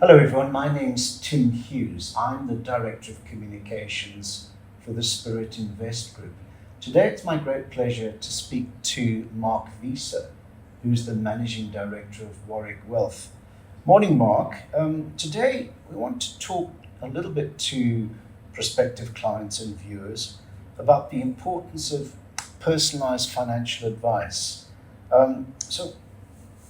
Hello everyone, my name's Tim Hughes. I'm the Director of Communications for the Spirit Invest Group. Today it's my great pleasure to speak to Marc Wiese, who's the Managing Director of Warwick Wealth. Morning, Marc. Today we want to talk a little bit to prospective clients and viewers about the importance of personalised financial advice. So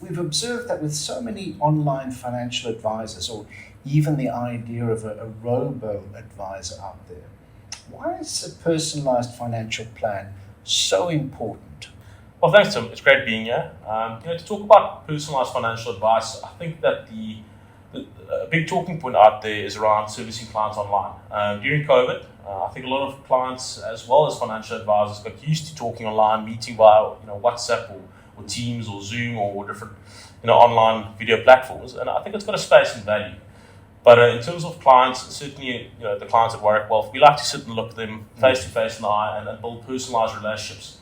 we've observed that with so many online financial advisors, or even the idea of a Robo advisor out there, why is a personalised financial plan so important? Well, thanks, Tim. It's great being here. To talk about personalised financial advice, I think that a big talking point out there is around servicing clients online. During COVID, I think a lot of clients, as well as financial advisors, got used to talking online, meeting via WhatsApp or Teams or Zoom or different online video platforms, and I think it's got a space and value. But in terms of clients, certainly the clients at Warwick Wealth, we like to sit and look them face to face in the eye and build personalised relationships.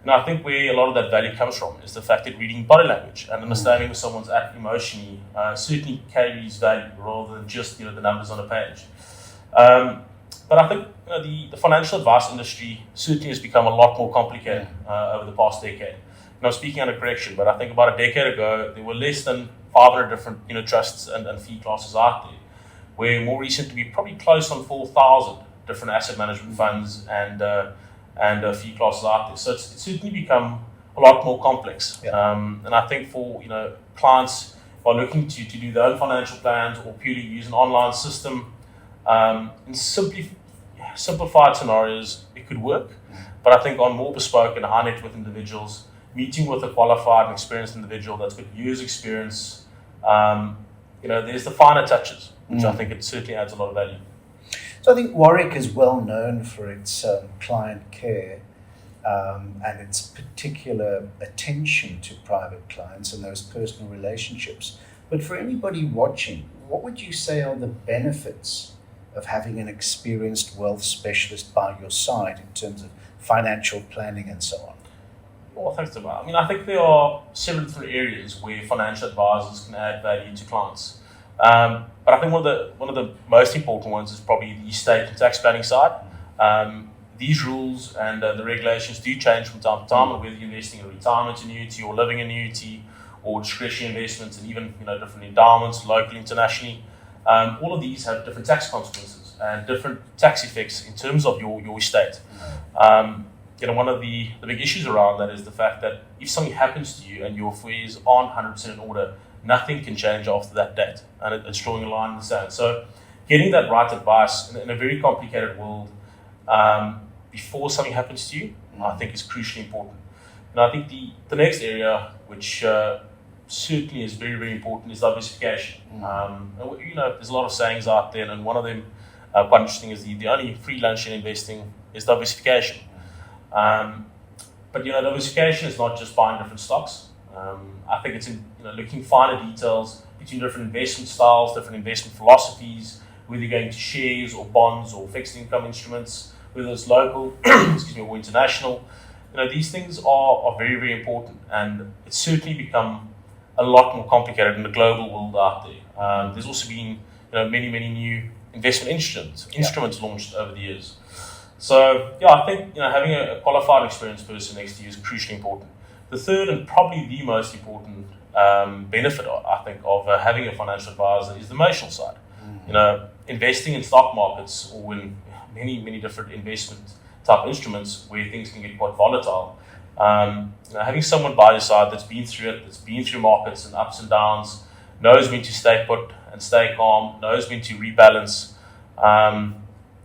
I think where a lot of that value comes from is the fact that reading body language and understanding where someone's at emotionally certainly carries value rather than just the numbers on a page. But I think the financial advice industry certainly has become a lot more complicated over the past decade. Speaking under correction, but I think about a decade ago, there were less than 500 different trusts and fee classes out there, where more recently we're probably close on 4,000 different asset management funds and fee classes out there. So it's certainly become a lot more complex. Yeah. And I think for clients who are looking to do their own financial plans or purely use an online system, in simplified scenarios, it could work. But I think on more bespoke and high net worth individuals, meeting with a qualified and experienced individual that's got years experience, there's the finer touches, which I think it certainly adds a lot of value. So I think Warwick is well known for its client care and its particular attention to private clients and those personal relationships. But for anybody watching, what would you say are the benefits of having an experienced wealth specialist by your side in terms of financial planning and so on? Well, thanks, Tim. I think there are several different areas where financial advisors can add value to clients. But I think one of the most important ones is probably the estate and tax planning side. These rules and the regulations do change from time to time, whether you're investing in a retirement annuity or living annuity or discretionary investments and even different endowments, locally, internationally. All of these have different tax consequences and different tax effects in terms of your estate. One of the big issues around that is the fact that if something happens to you and your affairs aren't 100% in order, nothing can change after that date, and it's drawing a line in the sand. So getting that right advice in a very complicated world before something happens to you, I think is crucially important. And I think the next area, which certainly is very, very important, is diversification. There's a lot of sayings out there, and one of them, quite interesting, is the only free lunch in investing is diversification. But diversification is not just buying different stocks. I think it's in looking finer details between different investment styles, different investment philosophies, whether you're going to shares or bonds or fixed income instruments, whether it's local, or international. These things are very, very important, and it's certainly become a lot more complicated in the global world out there. There's also been many, many new investment instruments launched over the years. So, I think having a qualified, experienced person next to you is crucially important. The third and probably the most important benefit, I think, of having a financial advisor is the emotional side. Investing in stock markets or in many, many different investment type instruments where things can get quite volatile. Having someone by your side that's been through it, that's been through markets and ups and downs, knows when to stay put and stay calm, knows when to rebalance.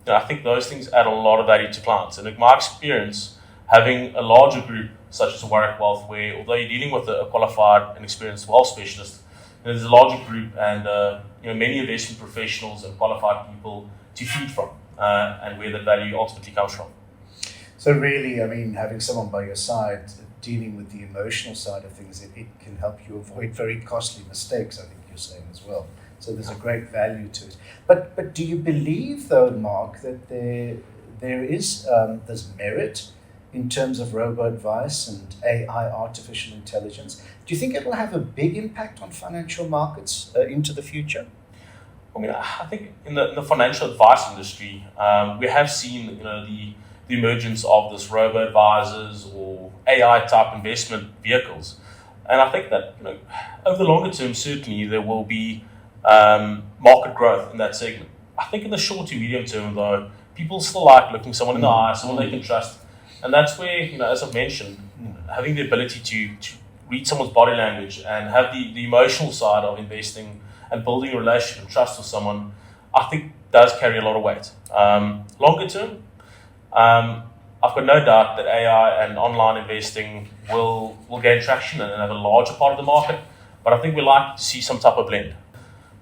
I think those things add a lot of value to clients. And in my experience, having a larger group such as Warwick Wealth, where although you're dealing with a qualified and experienced wealth specialist, there's a larger group and many investment professionals and qualified people to feed from, and where the value ultimately comes from. So really, having someone by your side dealing with the emotional side of things, it can help you avoid very costly mistakes, I think you're saying as well. So there's a great value to it. But do you believe, though, Marc, that there's merit in terms of robo-advice and AI, artificial intelligence? Do you think it will have a big impact on financial markets into the future? I mean, I think in the financial advice industry, we have seen the emergence of this robo advisors or AI type investment vehicles, and I think that over the longer term, certainly there will be market growth in that segment. I think in the short to medium term, though, people still like looking someone in the eye, someone they can trust, and that's where as I've mentioned, having the ability to read someone's body language and have the emotional side of investing and building a relationship and trust with someone, I think does carry a lot of weight. Longer term, I've got no doubt that AI and online investing will gain traction and have a larger part of the market, but I think we like to see some type of blend.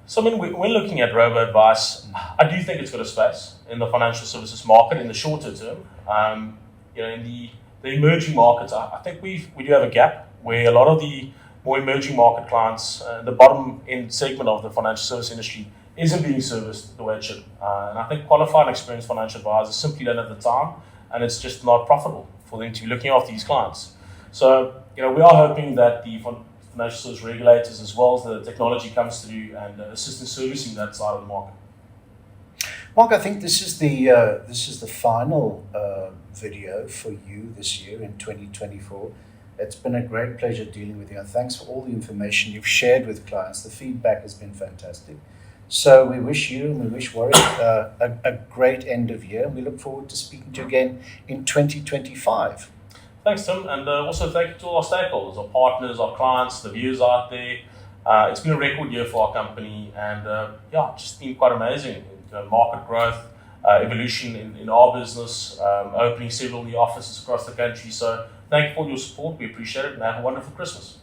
So I mean, when looking at robo-advice, I do think it's got a space in the financial services market in the shorter term. In the emerging markets, I think we do have a gap where a lot of the more emerging market clients, the bottom end segment of the financial service industry, isn't being serviced the way it should. And I think qualified and experienced financial advisors simply don't have the time, and it's just not profitable for them to be looking after these clients. So, we are hoping that the financial service regulators, as well as the technology, comes through and assist in servicing that side of the market. Marc, I think this is the final video for you this year in 2024. It's been a great pleasure dealing with you, and thanks for all the information you've shared with clients. The feedback has been fantastic. So we wish you and we wish Warwick a great end of year, and we look forward to speaking to you again in 2025. Thanks, Tim, and also thank you to all our stakeholders, our partners, our clients, the viewers out there. It's been a record year for our company, and just been quite amazing. Market growth, evolution in our business, opening several new offices across the country. So thank you for your support. We appreciate it, and have a wonderful Christmas.